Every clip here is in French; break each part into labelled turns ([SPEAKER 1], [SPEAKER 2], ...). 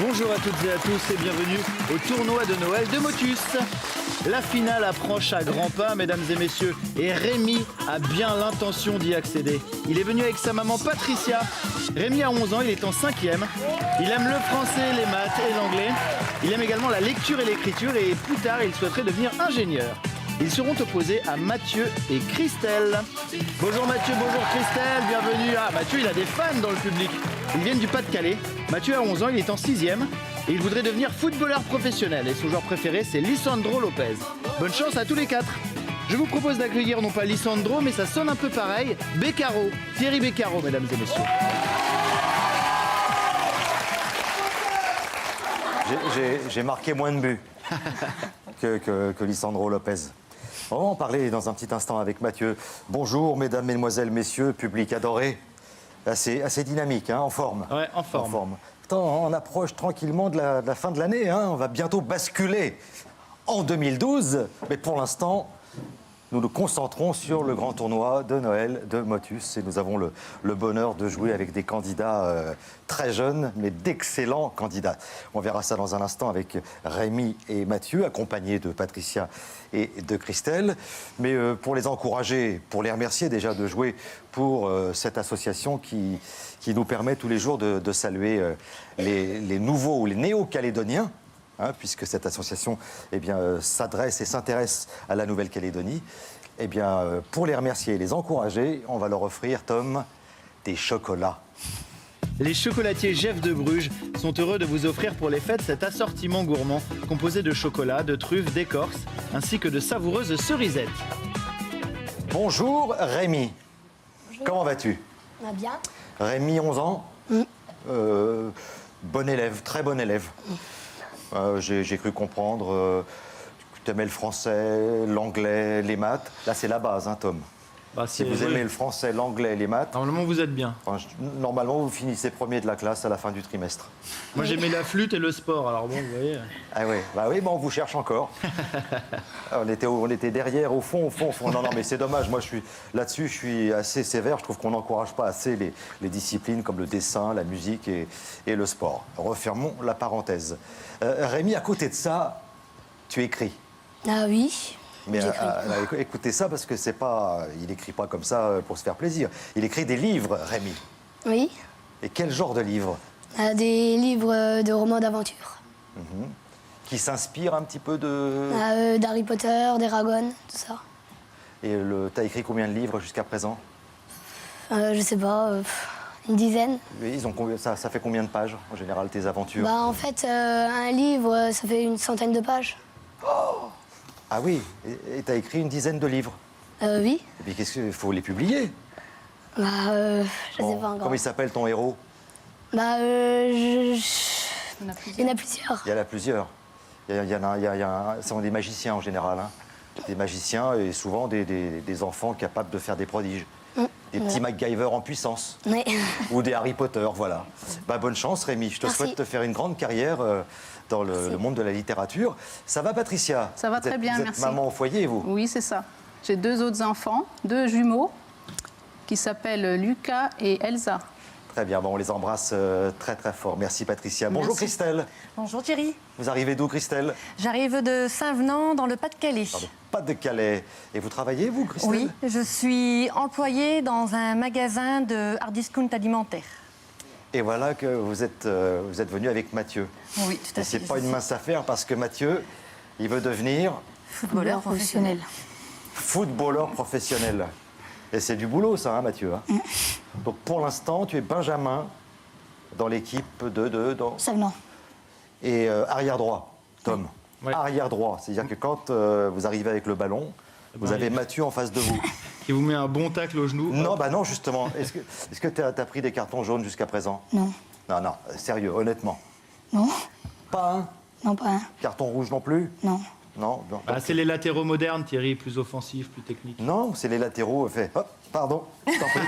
[SPEAKER 1] Bonjour à toutes et à tous et bienvenue au tournoi de Noël de Motus. La finale approche à grands pas, mesdames et messieurs, et Rémi a bien l'intention d'y accéder. Il est venu avec sa maman Patricia. Rémi a 11 ans, il est en 5e. Il aime le français, les maths et l'anglais. Il aime également la lecture et l'écriture et plus tard, il souhaiterait devenir ingénieur. Ils seront opposés à Mathieu et Christelle. Bonjour Mathieu, bonjour Christelle, bienvenue. Ah, Mathieu, il a des fans dans le public. Ils viennent du Pas-de-Calais. Mathieu a 11 ans, il est en 6e et il voudrait devenir footballeur professionnel. Et son joueur préféré, c'est Lisandro Lopez. Bonne chance à tous les quatre. Je vous propose d'accueillir non pas Lisandro, mais ça sonne un peu pareil, Beccaro, Thierry Beccaro, mesdames et messieurs.
[SPEAKER 2] J'ai marqué moins de buts que Lisandro Lopez. On va en parler dans un petit instant avec Mathieu. Bonjour, mesdames, mesdemoiselles, messieurs, public adoré. Assez dynamique, hein, en forme.
[SPEAKER 1] Ouais, en forme.
[SPEAKER 2] Attends, on approche tranquillement de la fin de l'année. Hein. On va bientôt basculer en 2012. Mais pour l'instant, nous nous concentrons sur le grand tournoi de Noël de Motus. Et nous avons le bonheur de jouer avec des candidats très jeunes, mais d'excellents candidats. On verra ça dans un instant avec Rémi et Mathieu, accompagnés de Patricia et de Christelle. Mais pour les encourager, pour les remercier déjà de jouer pour cette association qui nous permet tous les jours de saluer les nouveaux ou les néo-calédoniens, hein, puisque cette association s'adresse et s'intéresse à la Nouvelle-Calédonie. Pour les remercier et les encourager, on va leur offrir, Tom, des chocolats.
[SPEAKER 1] Les chocolatiers Jeff de Bruges sont heureux de vous offrir pour les fêtes cet assortiment gourmand composé de chocolat, de truffes, d'écorce, ainsi que de savoureuses cerisettes.
[SPEAKER 2] Bonjour Rémi. Bonjour. Comment vas-tu?
[SPEAKER 3] Va bien.
[SPEAKER 2] Rémi, 11 ans. Bon élève, très bon élève. J'ai cru comprendre que tu aimais le français, l'anglais, les maths. Là, c'est la base, hein, Tom. Si vous aimez le français, l'anglais et les maths...
[SPEAKER 1] Normalement, vous êtes bien.
[SPEAKER 2] Normalement, vous finissez premier de la classe à la fin du trimestre.
[SPEAKER 1] Moi, j'aimais la flûte et le sport, alors bon, vous voyez...
[SPEAKER 2] Ah oui, on vous cherche encore. on était derrière, au fond. Non, mais c'est dommage. Moi, là-dessus, je suis assez sévère. Je trouve qu'on n'encourage pas assez les disciplines comme le dessin, la musique et le sport. Refermons la parenthèse. Rémi, à côté de ça, tu écris.
[SPEAKER 3] Ah oui.
[SPEAKER 2] Mais écoutez ça, parce que il écrit pas comme ça pour se faire plaisir. Il écrit des livres, Rémi.
[SPEAKER 3] Oui.
[SPEAKER 2] Et quel genre de livres?
[SPEAKER 3] Des livres de romans d'aventure.
[SPEAKER 2] Qui s'inspirent un petit peu de...
[SPEAKER 3] D'Harry Potter, d'Eragon, tout ça.
[SPEAKER 2] Et t'as écrit combien de livres jusqu'à présent?
[SPEAKER 3] Je sais pas, une dizaine.
[SPEAKER 2] Et ça fait combien de pages, en général, tes aventures?
[SPEAKER 3] En fait, un livre, ça fait une centaine de pages.
[SPEAKER 2] Oh! Ah oui, et t'as écrit une dizaine de livres?
[SPEAKER 3] Oui.
[SPEAKER 2] Et puis qu'est-ce qu'il faut les publier?
[SPEAKER 3] Je sais pas encore.
[SPEAKER 2] Comment il s'appelle ton héros?
[SPEAKER 3] Il y en a plusieurs.
[SPEAKER 2] Il y en a plusieurs. Ce sont des magiciens en général. Hein. Des magiciens et souvent des enfants capables de faire des prodiges. Des petits MacGyver en puissance.
[SPEAKER 3] Oui.
[SPEAKER 2] Ou des Harry Potter, voilà. Bonne chance, Rémi. Je te souhaite de faire une grande carrière dans le monde de la littérature. Ça va, Patricia?
[SPEAKER 4] Ça va très bien,
[SPEAKER 2] vous êtes
[SPEAKER 4] merci.
[SPEAKER 2] Maman au foyer, vous?
[SPEAKER 4] Oui, c'est ça. J'ai 2 autres enfants, 2 jumeaux, qui s'appellent Lucas et Elsa.
[SPEAKER 2] Très bien, on les embrasse très très fort. Merci, Patricia.
[SPEAKER 4] Merci.
[SPEAKER 2] Bonjour, Christelle.
[SPEAKER 5] Bonjour Thierry.
[SPEAKER 2] Vous arrivez d'où, Christelle?
[SPEAKER 5] J'arrive de Saint-Venant, dans le Pas-de-Calais.
[SPEAKER 2] Pas-de-Calais. Et vous travaillez, vous, Christelle?
[SPEAKER 5] Oui, je suis employée dans un magasin de hard discount alimentaire.
[SPEAKER 2] Et voilà que vous êtes venu avec Mathieu.
[SPEAKER 5] Oui, tout à fait.
[SPEAKER 2] C'est pas une mince affaire parce que Mathieu, il veut devenir...
[SPEAKER 5] Footballeur professionnel.
[SPEAKER 2] Footballeur professionnel. Et c'est du boulot, ça, hein, Mathieu, hein. Donc, pour l'instant, tu es Benjamin dans l'équipe de
[SPEAKER 3] Savenant.
[SPEAKER 2] Et arrière droit, Tom.
[SPEAKER 1] Ouais.
[SPEAKER 2] Arrière droit, c'est-à-dire que quand vous arrivez avec le ballon, vous avez Mathieu en face de vous.
[SPEAKER 1] qui vous met un bon tacle au genou.
[SPEAKER 2] Non, bah non, justement. Est-ce que tu as pris des cartons jaunes jusqu'à présent?
[SPEAKER 3] Non.
[SPEAKER 2] Non, non, sérieux, honnêtement.
[SPEAKER 3] Non.
[SPEAKER 2] Pas un?
[SPEAKER 3] Non, pas un.
[SPEAKER 2] Carton rouge non plus?
[SPEAKER 3] Non.
[SPEAKER 2] Non, non.
[SPEAKER 1] Ah, c'est les latéraux modernes, Thierry, plus offensifs, plus techniques.
[SPEAKER 2] Non, c'est les latéraux. Fait, hop, pardon, je t'en prie.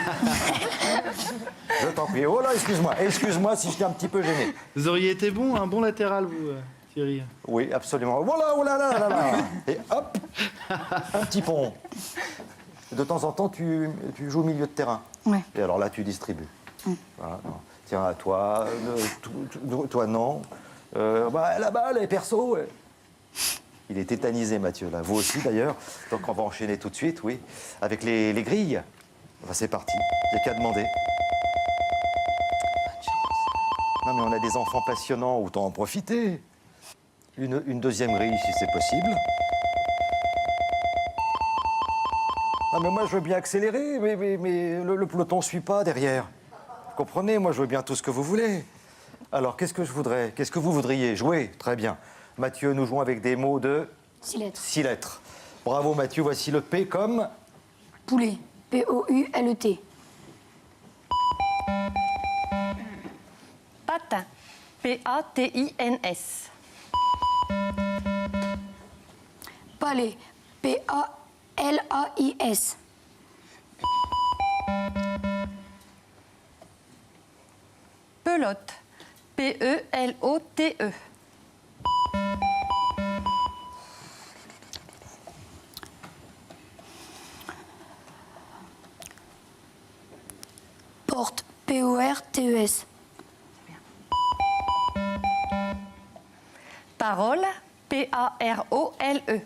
[SPEAKER 2] Je t'en prie. Oh là, excuse-moi. Excuse-moi si je t'ai un petit peu gêné.
[SPEAKER 1] Vous auriez été bon, un bon latéral, vous, Thierry.
[SPEAKER 2] Oui, absolument. Voilà, oh là là là là. Et hop, un petit pont. De temps en temps, tu joues au milieu de terrain.
[SPEAKER 3] Ouais.
[SPEAKER 2] Et alors là, tu distribues. Voilà, non. Tiens, à toi, toi non. Bah, là-bas, les persos. Ouais. Il est tétanisé, Mathieu, là. Vous aussi, d'ailleurs. Donc, on va enchaîner tout de suite, oui. Avec les grilles. Enfin, c'est parti. Il n'y a qu'à demander. Non, mais on a des enfants passionnants. Autant en profiter. Une deuxième grille, si c'est possible. Non, mais moi, je veux bien accélérer, mais le peloton ne suit pas derrière. Vous comprenez? Moi, je veux bien tout ce que vous voulez. Alors, qu'est-ce que je voudrais? Qu'est-ce que vous voudriez? Jouer? Très bien. Mathieu, nous jouons avec des mots de
[SPEAKER 3] 6 lettres.
[SPEAKER 2] 6 lettres. Bravo, Mathieu. Voici le P comme
[SPEAKER 3] Poulet. P-O-U-L-E-T.
[SPEAKER 5] Patin. P-A-T-I-N-S.
[SPEAKER 3] Palais. P-A-L-A-I-S.
[SPEAKER 5] Pelote. P-E-L-O-T-E.
[SPEAKER 3] Porte. P-O-R-T-E-S.
[SPEAKER 5] Parole. P-A-R-O-L-E.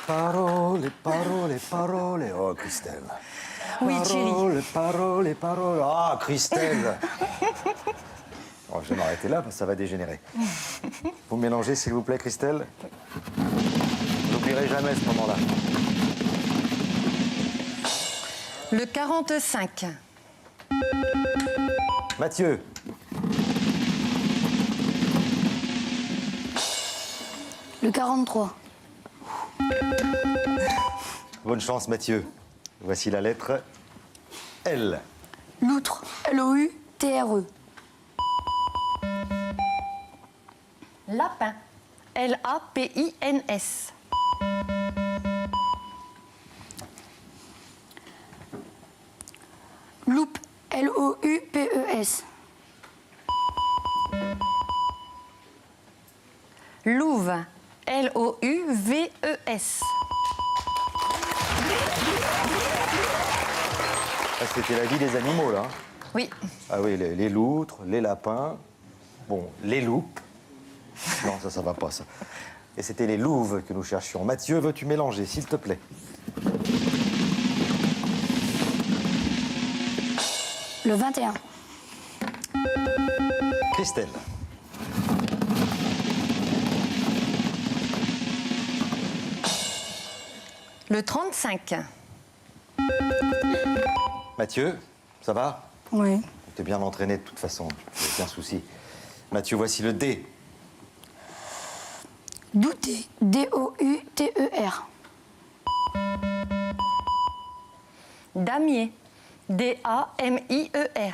[SPEAKER 2] Parole, parole, parole. Oh, Christelle.
[SPEAKER 5] Oui, Thierry.
[SPEAKER 2] Parole, parole, parole. Ah, Christelle. Oh, je vais m'arrêter là parce que ça va dégénérer. Vous mélangez, s'il vous plaît, Christelle. N'oublierai jamais ce moment-là.
[SPEAKER 5] Le 45.
[SPEAKER 2] Mathieu.
[SPEAKER 3] Le 43.
[SPEAKER 2] Bonne chance, Mathieu. Voici la lettre L.
[SPEAKER 3] Loutre. L-O-U-T-R-E.
[SPEAKER 5] Lapin. L-A-P-I-N-S.
[SPEAKER 3] Loupe. L-O-U-P-E-S.
[SPEAKER 5] Louve. L-O-U-V-E-S.
[SPEAKER 2] Ah, c'était la vie des animaux, là.
[SPEAKER 5] Oui.
[SPEAKER 2] Ah oui, les loutres, les lapins, bon, les loupes. Non, ça va pas, ça. Et c'était les louves que nous cherchions. Mathieu, veux-tu mélanger, s'il te plaît?
[SPEAKER 3] Le 21.
[SPEAKER 2] Christelle.
[SPEAKER 5] Le 35.
[SPEAKER 2] Mathieu, ça va?
[SPEAKER 3] Oui.
[SPEAKER 2] Tu es bien entraîné de toute façon, aucun souci. Mathieu, voici le D.
[SPEAKER 3] Douter. D-O-U-T-E-R.
[SPEAKER 5] Damier. D-A-M-I-E-R.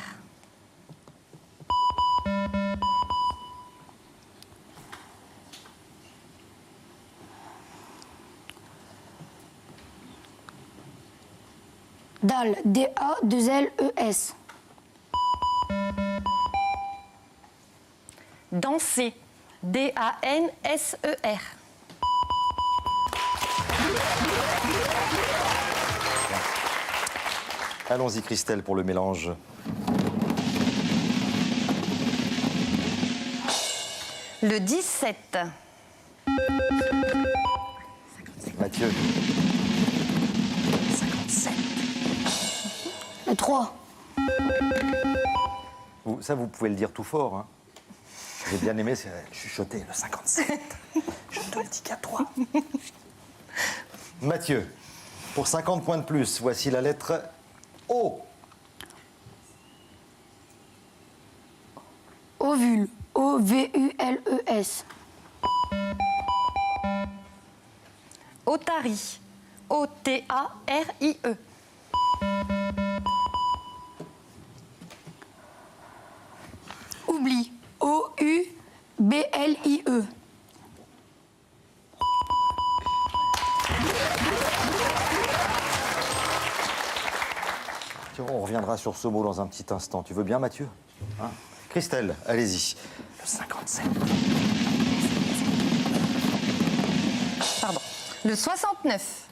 [SPEAKER 3] Dalle. D-A-2-L-E-S.
[SPEAKER 5] Danser. D-A-N-S-E-R.
[SPEAKER 2] Allons-y, Christelle, pour le mélange.
[SPEAKER 5] Le 17.
[SPEAKER 2] Mathieu.
[SPEAKER 5] 57.
[SPEAKER 3] Le 3.
[SPEAKER 2] Ça, vous pouvez le dire tout fort. Hein. J'ai bien aimé, c'est chuchoter, le 57. Je te le dis qu'à toi. Mathieu, pour 50 points de plus, voici la lettre O.
[SPEAKER 3] Ovule. O-V-U-L-E-S.
[SPEAKER 5] Otari. O-T-A-R-I-E.
[SPEAKER 3] Oublie. O-U-B-L-I-E.
[SPEAKER 2] On reviendra sur ce mot dans un petit instant. Tu veux bien, Mathieu? Hein? Christelle, allez-y. Le 57.
[SPEAKER 5] Pardon. Le 69.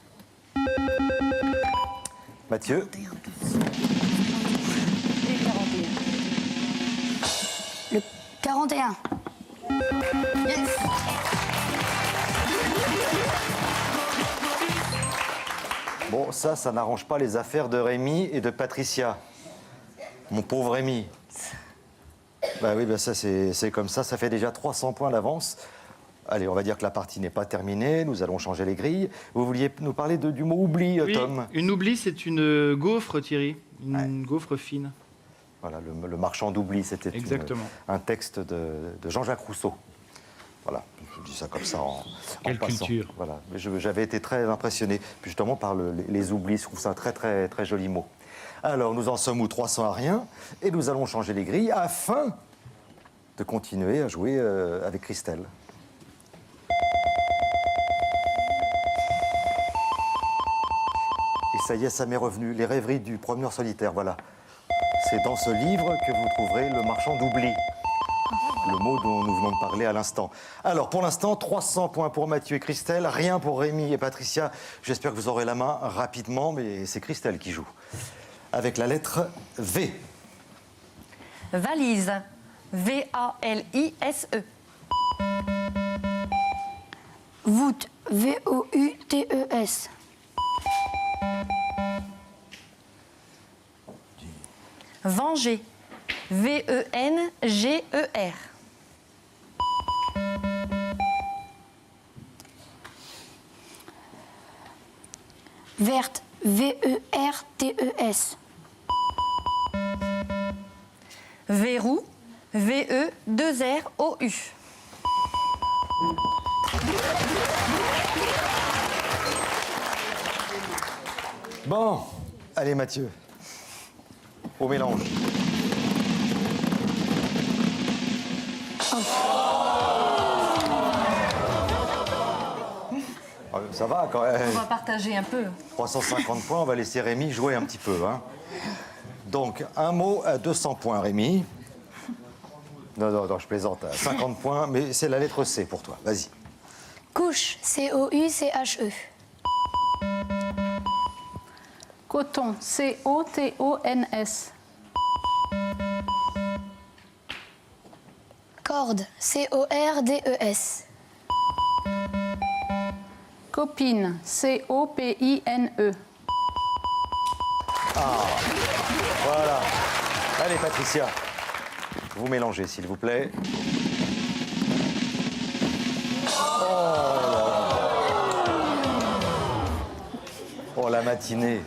[SPEAKER 2] Mathieu?
[SPEAKER 3] Le 41.
[SPEAKER 5] Yes.
[SPEAKER 2] Bon, ça n'arrange pas les affaires de Rémi et de Patricia. Mon pauvre Rémi. Bah oui, bah ça c'est comme ça fait déjà 300 points d'avance. Allez, on va dire que la partie n'est pas terminée, nous allons changer les grilles. Vous vouliez nous parler du mot oubli,
[SPEAKER 1] Oui,
[SPEAKER 2] Tom?
[SPEAKER 1] une oubli, c'est une gaufre, Thierry. Une gaufre fine.
[SPEAKER 2] Voilà, le marchand d'oubli, c'était
[SPEAKER 1] Exactement.
[SPEAKER 2] un texte de Jean-Jacques Rousseau. Voilà, je dis ça comme ça en
[SPEAKER 1] Quelle
[SPEAKER 2] passant.
[SPEAKER 1] culture.
[SPEAKER 2] Voilà, j'avais été très impressionné, puis justement par les oublis, je trouve ça un très très très joli mot. Alors, nous en sommes où 300 à rien, et nous allons changer les grilles afin de continuer à jouer avec Christelle. Et ça y est, ça m'est revenu, les rêveries du promeneur solitaire, voilà. C'est dans ce livre que vous trouverez le marchand d'oubli. Le mot dont nous venons de parler à l'instant. Alors, pour l'instant, 300 points pour Mathieu et Christelle, rien pour Rémi et Patricia. J'espère que vous aurez la main rapidement, mais c'est Christelle qui joue. Avec la lettre V.
[SPEAKER 5] Valise. V-A-L-I-S-E.
[SPEAKER 3] Voûte. V-O-U-T-E-S.
[SPEAKER 5] Venger. V-E-N-G-E-R.
[SPEAKER 3] Verte. V-E-R-T-E-S.
[SPEAKER 5] Verrou. V-E-2-R-O-U.
[SPEAKER 2] Bon, allez Mathieu, au mélange. Ça va quand même.
[SPEAKER 5] On va partager un peu.
[SPEAKER 2] 350 points, on va laisser Rémi jouer un petit peu. Hein. Donc, un mot à 200 points, Rémi. Non, je plaisante. 50 points, mais c'est la lettre C pour toi. Vas-y.
[SPEAKER 3] Couche. C-O-U-C-H-E.
[SPEAKER 4] Coton, C-O-T-O-N-S.
[SPEAKER 3] Corde. C-O-R-D-E-S.
[SPEAKER 4] Copine, C-O-P-I-N-E.
[SPEAKER 2] Voilà. Allez, Patricia, vous mélangez, s'il vous plaît. Oh, la matinée.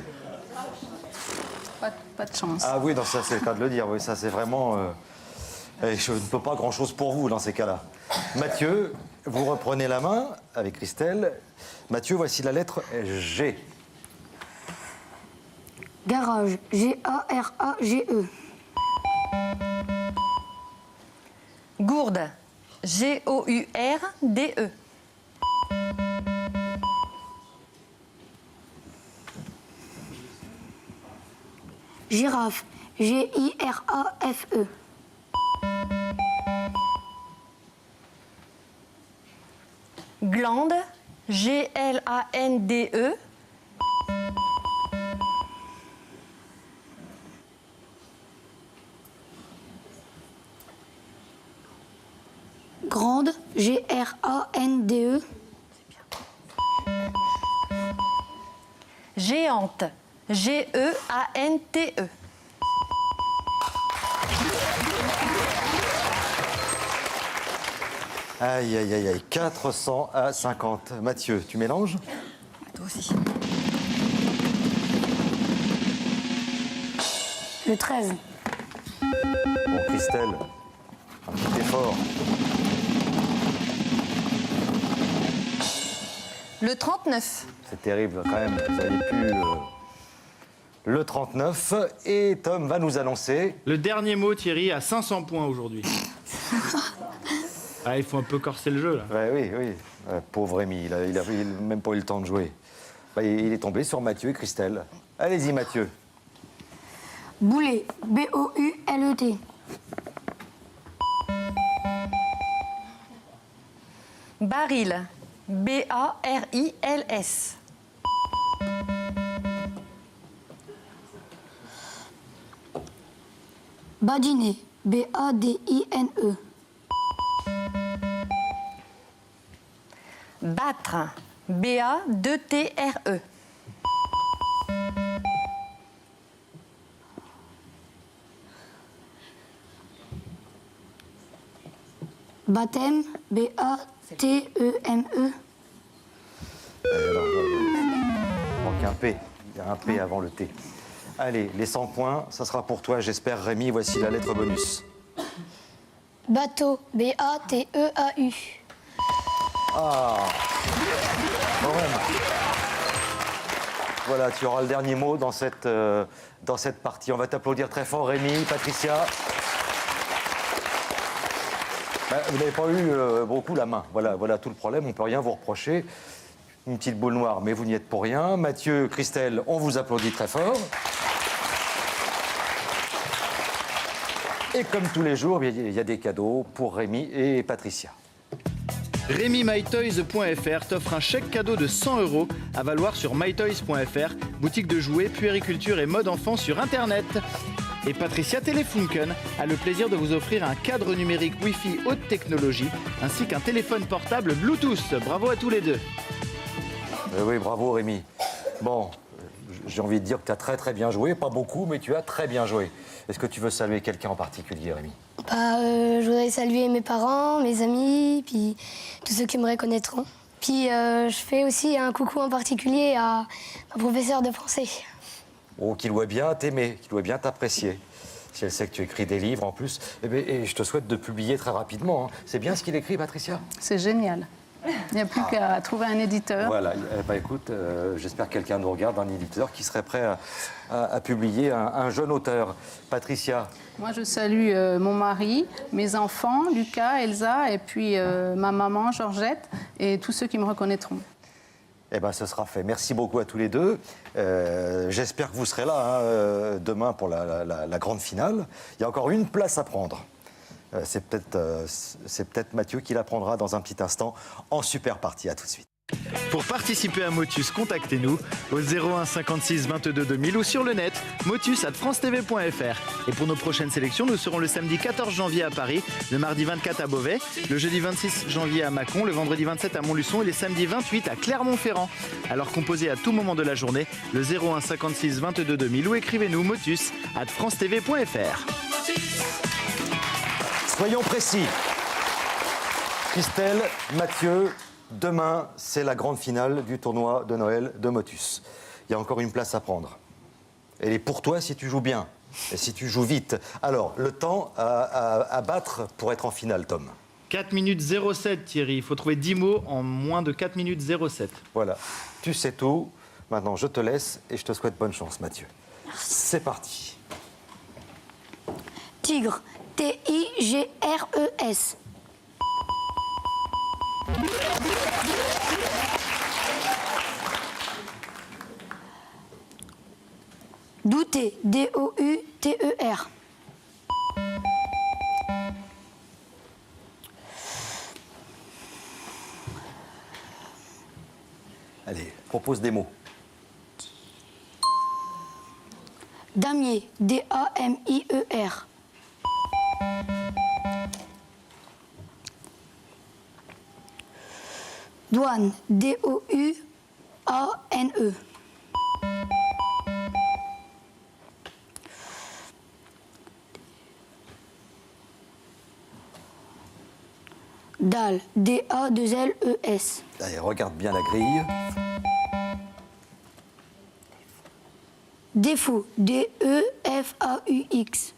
[SPEAKER 4] Pas de chance.
[SPEAKER 2] Ah oui, non, ça c'est le cas de le dire. Oui, ça c'est vraiment. Je ne peux pas grand-chose pour vous dans ces cas-là. Mathieu, vous reprenez la main avec Christelle. Mathieu, voici la lettre G.
[SPEAKER 3] Garage. G-A-R-A-G-E.
[SPEAKER 5] Gourde. G-O-U-R-D-E.
[SPEAKER 3] Girafe. G-I-R-A-F-E.
[SPEAKER 5] Glande. G-L-A-N-D-E.
[SPEAKER 3] Grande. G-R-A-N-D-E.
[SPEAKER 5] Géante. G-E-A-N-T-E.
[SPEAKER 2] Aïe, aïe, aïe, aïe. 400 à 50. Mathieu, tu mélanges?
[SPEAKER 5] Toi aussi.
[SPEAKER 3] Le 13.
[SPEAKER 2] Bon, Christelle, un petit effort.
[SPEAKER 5] Le 39.
[SPEAKER 2] C'est terrible quand même, vous avez pu le 39. Et Tom va nous annoncer...
[SPEAKER 1] Le dernier mot, Thierry, à 500 points aujourd'hui. Ah, il faut un peu corser le jeu, là.
[SPEAKER 2] Ouais, oui, oui. Pauvre Rémi, il a même pas eu le temps de jouer. Bah, il est tombé sur Mathieu et Christelle. Allez-y, Mathieu.
[SPEAKER 3] Boulet. B-O-U-L-E-T.
[SPEAKER 5] Baril. B-A-R-I-L-S.
[SPEAKER 3] Badiner. B-A-D-I-N-E.
[SPEAKER 5] Battre. B-A-2-T-R-E.
[SPEAKER 3] Baptême. B-A-T-E-M-E.
[SPEAKER 2] Non, il manque un P. Il y a un P avant le T. Allez, les 100 points, ça sera pour toi, j'espère, Rémi. Voici la lettre bonus.
[SPEAKER 3] Bateau. B-A-T-E-A-U.
[SPEAKER 2] Ah bon. Voilà, tu auras le dernier mot dans cette partie. On va t'applaudir très fort, Rémi, Patricia. Vous n'avez pas eu beaucoup la main. Voilà tout le problème, on ne peut rien vous reprocher. Une petite boule noire, mais vous n'y êtes pour rien. Mathieu, Christelle, on vous applaudit très fort. Et comme tous les jours, il y a des cadeaux pour Rémi et Patricia.
[SPEAKER 1] RémiMyToys.fr t'offre un chèque cadeau de 100 € à valoir sur mytoys.fr, boutique de jouets, puériculture et mode enfant sur Internet. Et Patricia Telefunken a le plaisir de vous offrir un cadre numérique Wi-Fi haute technologie ainsi qu'un téléphone portable Bluetooth. Bravo à tous les deux.
[SPEAKER 2] Oui, bravo Rémi. Bon, j'ai envie de dire que tu as très très bien joué. Pas beaucoup, mais tu as très bien joué. Est-ce que tu veux saluer quelqu'un en particulier, Rémi?
[SPEAKER 3] Je voudrais saluer mes parents, mes amis, puis tous ceux qui me reconnaîtront. Puis je fais aussi un coucou en particulier à ma professeure de français.
[SPEAKER 2] Oh, qui doit bien t'aimer, qui doit bien t'apprécier. Si elle sait que tu écris des livres en plus. Et je te souhaite de publier très rapidement. Hein. C'est bien ce qu'il écrit, Patricia?
[SPEAKER 4] C'est génial. Il n'y a plus qu'à trouver un éditeur.
[SPEAKER 2] Voilà, écoute, j'espère que quelqu'un nous regarde, un éditeur qui serait prêt à publier un jeune auteur. Patricia?
[SPEAKER 4] Moi, je salue mon mari, mes enfants, Lucas, Elsa, et puis ma maman, Georgette, et tous ceux qui me reconnaîtront.
[SPEAKER 2] Eh bien, ce sera fait. Merci beaucoup à tous les deux. J'espère que vous serez là demain pour la grande finale. Il y a encore une place à prendre. C'est peut-être Mathieu qui la prendra dans un petit instant en super partie. À tout de suite.
[SPEAKER 1] Pour participer à Motus, contactez-nous au 01 56 22 2000 ou sur le net motus@francetv.fr. Et pour nos prochaines sélections, nous serons le samedi 14 janvier à Paris, le mardi 24 à Beauvais, le jeudi 26 janvier à Mâcon, le vendredi 27 à Montluçon et les samedis 28 à Clermont-Ferrand. Alors composez à tout moment de la journée le 01 56 22 2000 ou écrivez-nous motus@francetv.fr.
[SPEAKER 2] Soyons précis. Christelle, Mathieu, demain, c'est la grande finale du tournoi de Noël de Motus. Il y a encore une place à prendre. Elle est pour toi si tu joues bien et si tu joues vite. Alors, le temps à battre pour être en finale, Tom?
[SPEAKER 1] 4 minutes 07, Thierry. Il faut trouver 10 mots en moins de 4 minutes 07.
[SPEAKER 2] Voilà, tu sais tout. Maintenant, je te laisse et je te souhaite bonne chance, Mathieu. C'est parti.
[SPEAKER 3] Tigre. T-I-G-R-E-S. Douter. D-O-U-T-E-R.
[SPEAKER 2] Allez, propose des mots.
[SPEAKER 3] Damier. D-A-M-I-E-R. Douane. D-O-U-A-N-E. Dalle. D-A-2-L-E-S.
[SPEAKER 2] Allez, regarde bien la grille.
[SPEAKER 3] Défaut. D-E-F-A-U-X.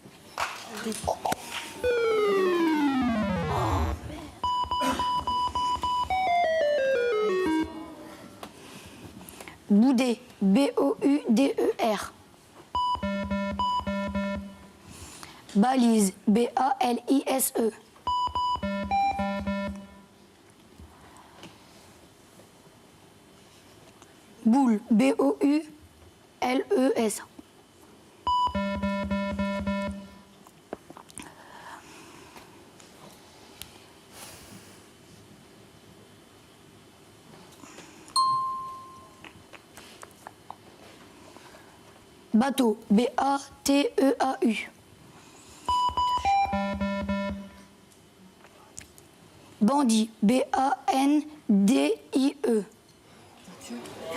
[SPEAKER 3] Boudet, B-O-U-D-E-R. Balise, B-A-L-I-S-E. Boule, B-O-U-L-E-S. Bateau, B-A-T-E-A-U. Bandit, B-A-N-D-I-E.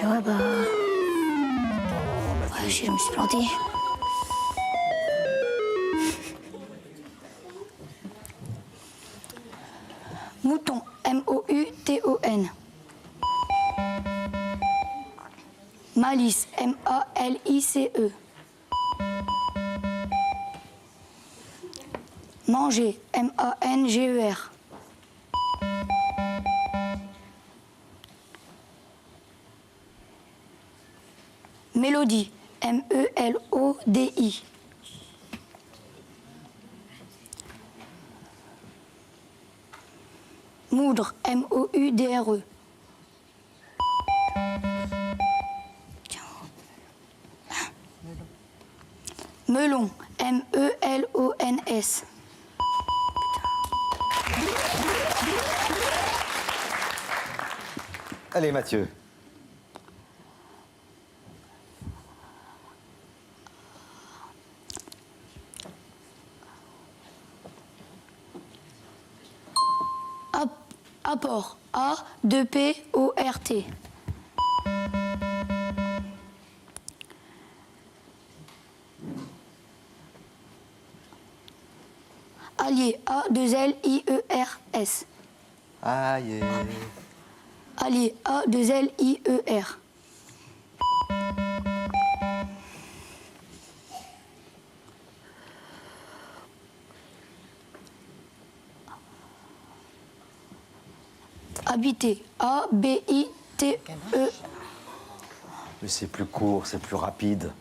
[SPEAKER 3] Et ouais, bah. Ouais, je me suis planté. Mouton, M-O-U-T-O-N. Malice, M-A-L-I-C-E. Manger, M-A-N-G-E-R. Mélodie, M-E-L-O-D-I. Moudre, M-O-U-D-R-E. Melon, M-E-L-O-N-S.
[SPEAKER 2] Allez, Mathieu.
[SPEAKER 3] Apport, A-2-P-O-R-T. Allié, A-2-L-I-E-R-S.
[SPEAKER 2] Aïe.
[SPEAKER 3] Allié, A-2-L-I-E-R. Habiter, A-B-I-T-E.
[SPEAKER 2] Mais c'est plus court, c'est plus rapide.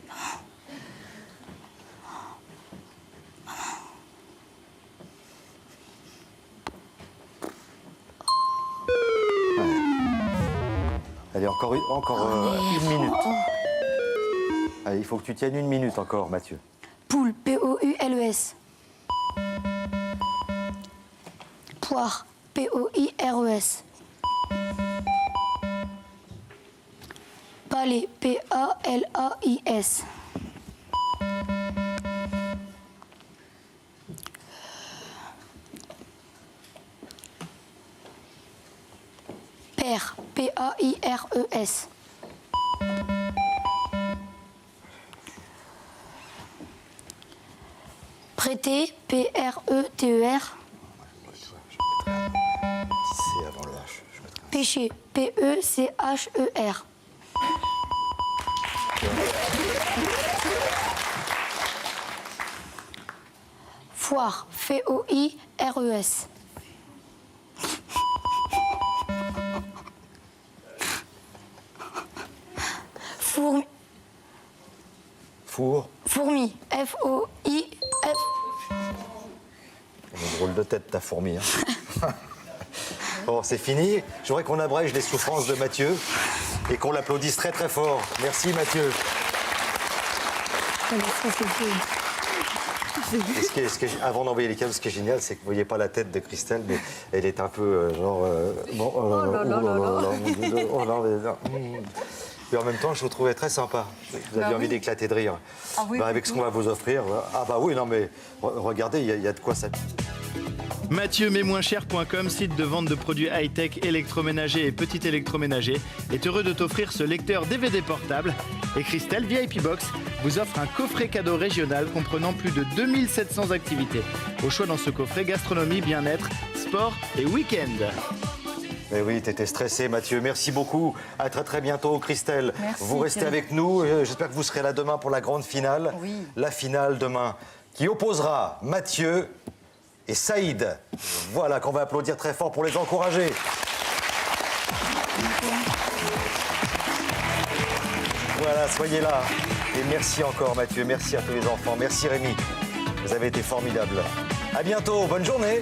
[SPEAKER 2] Ouais. Allez, encore une minute. Allez, il faut que tu tiennes une minute encore, Mathieu.
[SPEAKER 3] Poule, P-O-U-L-E-S. Poire, P-O-I-R-E-S. Palais, P-A-L-A-I-S. Père, P-A-I-R-E-S. Prêter, P-R-E-T-E-R.
[SPEAKER 2] C'est avant le H.
[SPEAKER 3] Pêcher, P-E-C-H-E-R. Foire, F-O-I-R-E-S. Fourmi, F-O-I-F.
[SPEAKER 2] Une drôle de tête, ta fourmi. Hein. Bon, c'est fini. Je voudrais qu'on abrège les souffrances de Mathieu et qu'on l'applaudisse très très fort. merci, Mathieu. Avant d'envoyer les câbles, ce qui est génial, c'est que vous ne voyez pas la tête de Christelle, mais elle est un peu Et en même temps, je vous trouvais très sympa. Vous aviez envie d'éclater de rire.
[SPEAKER 5] Ah oui,
[SPEAKER 2] avec ce qu'on va vous offrir. Ah bah oui, non mais regardez, il y a de quoi ça.
[SPEAKER 1] Mathieu-mais-moins-cher.com, site de vente de produits high-tech, électroménagers et petits électroménagers, est heureux de t'offrir ce lecteur DVD portable. Et Christelle, VIP Box, vous offre un coffret cadeau régional comprenant plus de 2700 activités. Au choix dans ce coffret, gastronomie, bien-être, sport et week-end.
[SPEAKER 2] Mais oui, t'étais stressé, Mathieu. Merci beaucoup. À très très bientôt, Christelle.
[SPEAKER 5] Merci,
[SPEAKER 2] vous restez avec nous. J'espère que vous serez là demain pour la grande finale.
[SPEAKER 5] Oui.
[SPEAKER 2] La finale demain, qui opposera Mathieu et Saïd. Voilà, qu'on va applaudir très fort pour les encourager. Voilà, soyez là. Et merci encore Mathieu, merci à tous les enfants, merci Rémi. Vous avez été formidables. À bientôt, bonne journée.